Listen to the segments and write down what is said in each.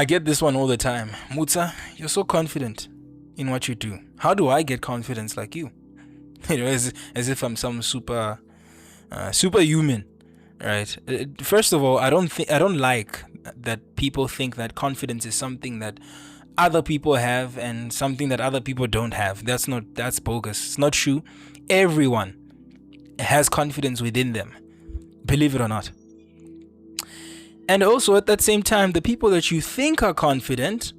I get this one all the time. Mutsa, you're so confident in what you do. How do I get confidence like you? As if I'm some superhuman, right? First of all, I don't like that people think that confidence is something that other people have and something that other people don't have. That's bogus. It's not true. Everyone has confidence within them, believe it or not. And also at that same time, the people that you think are confident,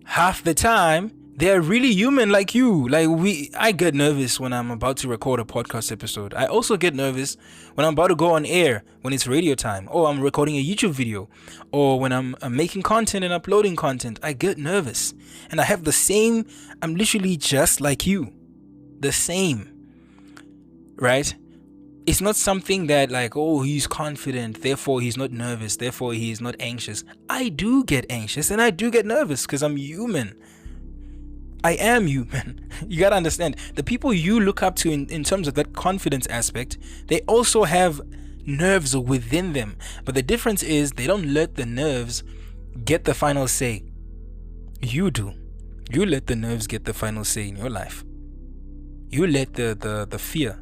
half the time they're really human like you. I get nervous when I'm about to record a podcast episode. I also get nervous when I'm about to go on air, when it's radio time, or I'm recording a YouTube video, or when I'm making content and uploading content. I get nervous, and I have the same. I'm literally just like you, the same, right? It's not something that he's confident, therefore he's not nervous, therefore he is not anxious. I do get anxious and I do get nervous because I'm human. I am human. You gotta understand, the people you look up to in terms of that confidence aspect, they also have nerves within them. But the difference is they don't let the nerves get the final say. You do. You let the nerves get the final say in your life. You let the fear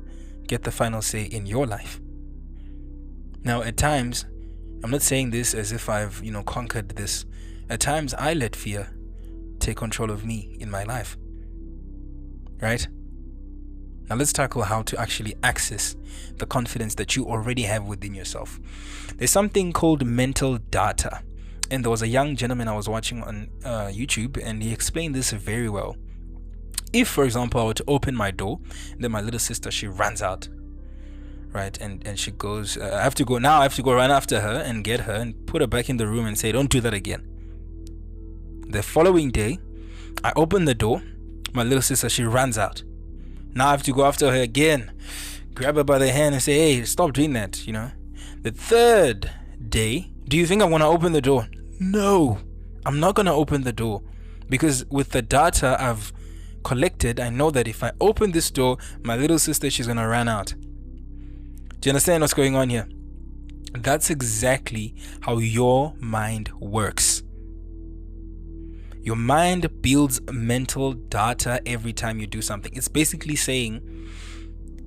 get the final say in your life. Now, at times, I'm not saying this as if I've conquered this. At times, I let fear take control of me in my life. Right? Now, let's tackle how to actually access the confidence that you already have within yourself. There's something called mental data, and there was a young gentleman I was watching on YouTube, and he explained this very well. If, for example, I were to open my door, then my little sister, she runs out, right? And she goes, I have to go run after her and get her and put her back in the room and say, don't do that again. The following day, I open the door, my little sister, she runs out. Now I have to go after her again, grab her by the hand and say, hey, stop doing that, The third day, do you think I'm going to open the door? No, I'm not going to open the door, because with the data I've collected, I know that if I open this door, my little sister, she's gonna run out. Do you understand what's going on here? That's exactly how your mind works. Your mind builds mental data every time you do something. It's basically saying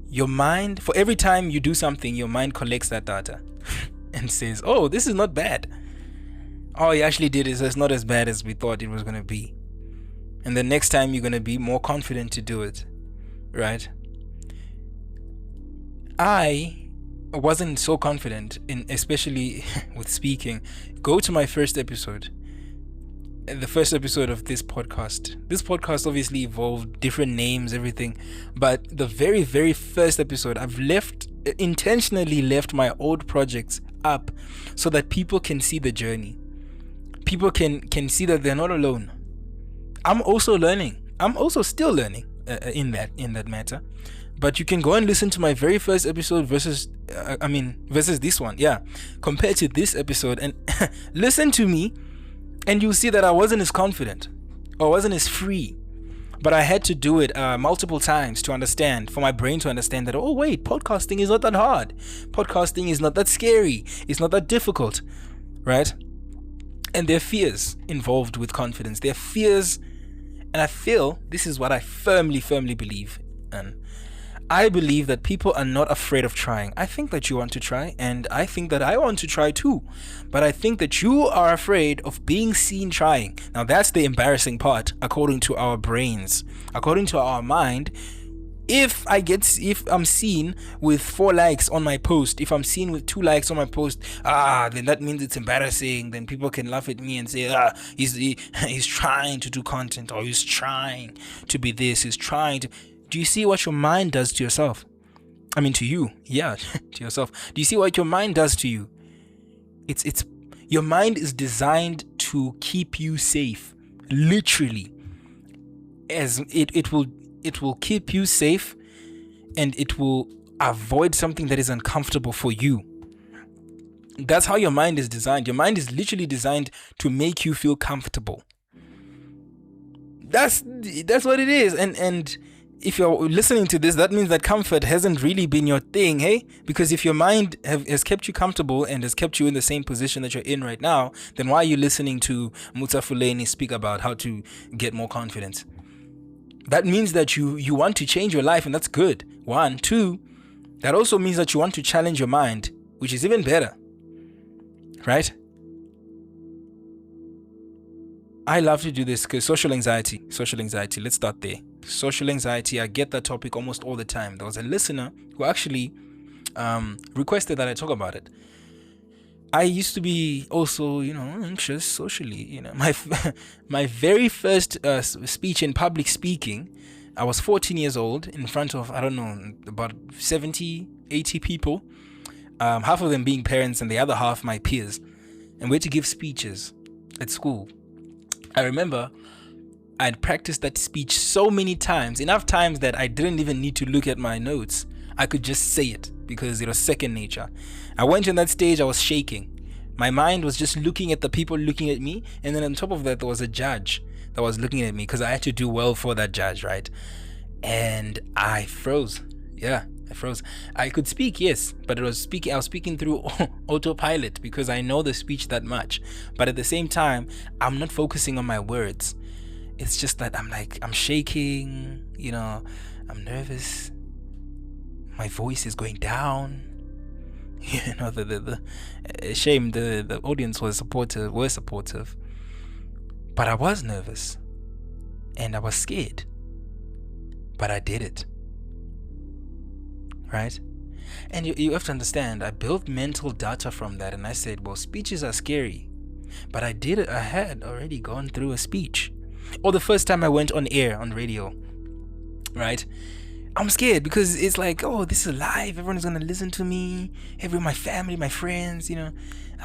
your mind, for every time you do something, your mind collects that data and says, oh, this is not bad. Oh, he actually did it, so it's not as bad as we thought it was going to be. And the next time you're going to be more confident to do it, right? I wasn't so confident especially with speaking. Go to my first episode, the first episode of this podcast. This podcast obviously evolved, different names, everything. But the very, very first episode, I've intentionally left my old projects up so that people can see the journey. People can see that they're not alone. I'm also learning. I'm also still learning in that matter. But you can go and listen to my very first episode versus this one. Yeah. Compared to this episode, and listen to me, and you'll see that I wasn't as confident or wasn't as free. But I had to do it multiple times to understand, for my brain to understand that, oh wait, podcasting is not that hard. Podcasting is not that scary. It's not that difficult, right? And there are fears involved with confidence. There are fears, and I feel this is what I firmly believe. And I believe that people are not afraid of trying. I think that you want to try, and I think that I want to try too. But I think that you are afraid of being seen trying. Now that's the embarrassing part, according to our brains, according to our mind. If I'm seen with 4 likes on my post, if I'm seen with 2 likes on my post, then that means it's embarrassing. Then people can laugh at me and say, he's trying to do content, or he's trying to be this, he's trying to. Do you see what your mind does to yourself? I mean, to you, yeah, to yourself. Do you see what your mind does to you? It's your mind is designed to keep you safe, literally. As it will keep you safe, and it will avoid something that is uncomfortable for you. That's how your mind is designed. Your mind is literally designed to make you feel comfortable. That's what it is. And if you're listening to this, that means that comfort hasn't really been your thing, hey? Because if your mind has kept you comfortable and has kept you in the same position that you're in right now, then why are you listening to Mutafuleni speak about how to get more confidence? That means that you want to change your life, and that's good. 1, 2, that also means that you want to challenge your mind, which is even better, right? I love to do this because social anxiety, let's start there. Social anxiety, I get that topic almost all the time. There was a listener who actually requested that I talk about it. I used to be also, anxious socially. My very first speech in public speaking, I was 14 years old in front of, I don't know, about 70, 80 people, half of them being parents and the other half my peers. And we had to give speeches at school. I remember I'd practiced that speech so many times, enough times that I didn't even need to look at my notes. I could just say it because it was second nature. I went on that stage, I was shaking. My mind was just looking at the people looking at me, and then on top of that, there was a judge that was looking at me because I had to do well for that judge, right? And I froze. Yeah, I froze. I could speak, yes, but I was speaking through autopilot because I know the speech that much. But at the same time, I'm not focusing on my words. It's just that I'm shaking, I'm nervous. My voice is going down. The shame, the audience were supportive. But I was nervous. And I was scared. But I did it. Right? And you have to understand, I built mental data from that, and I said, well, speeches are scary. But I did it. I had already gone through a speech. Or the first time I went on air on radio, right? I'm scared because it's like, oh, this is live. Everyone's going to listen to me. My family, my friends,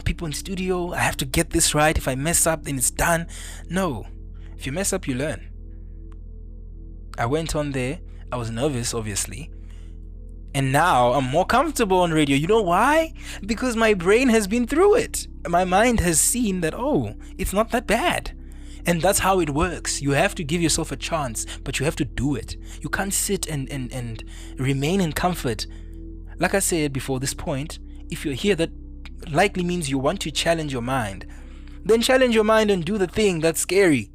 people in studio. I have to get this right. If I mess up, then it's done. No. If you mess up, you learn. I went on there. I was nervous, obviously. And now I'm more comfortable on radio. You know why? Because my brain has been through it. My mind has seen that, oh, it's not that bad. And that's how it works. You have to give yourself a chance, but you have to do it. You can't sit and remain in comfort. Like I said before this point, if you're here, that likely means you want to challenge your mind. Then challenge your mind and do the thing that's scary.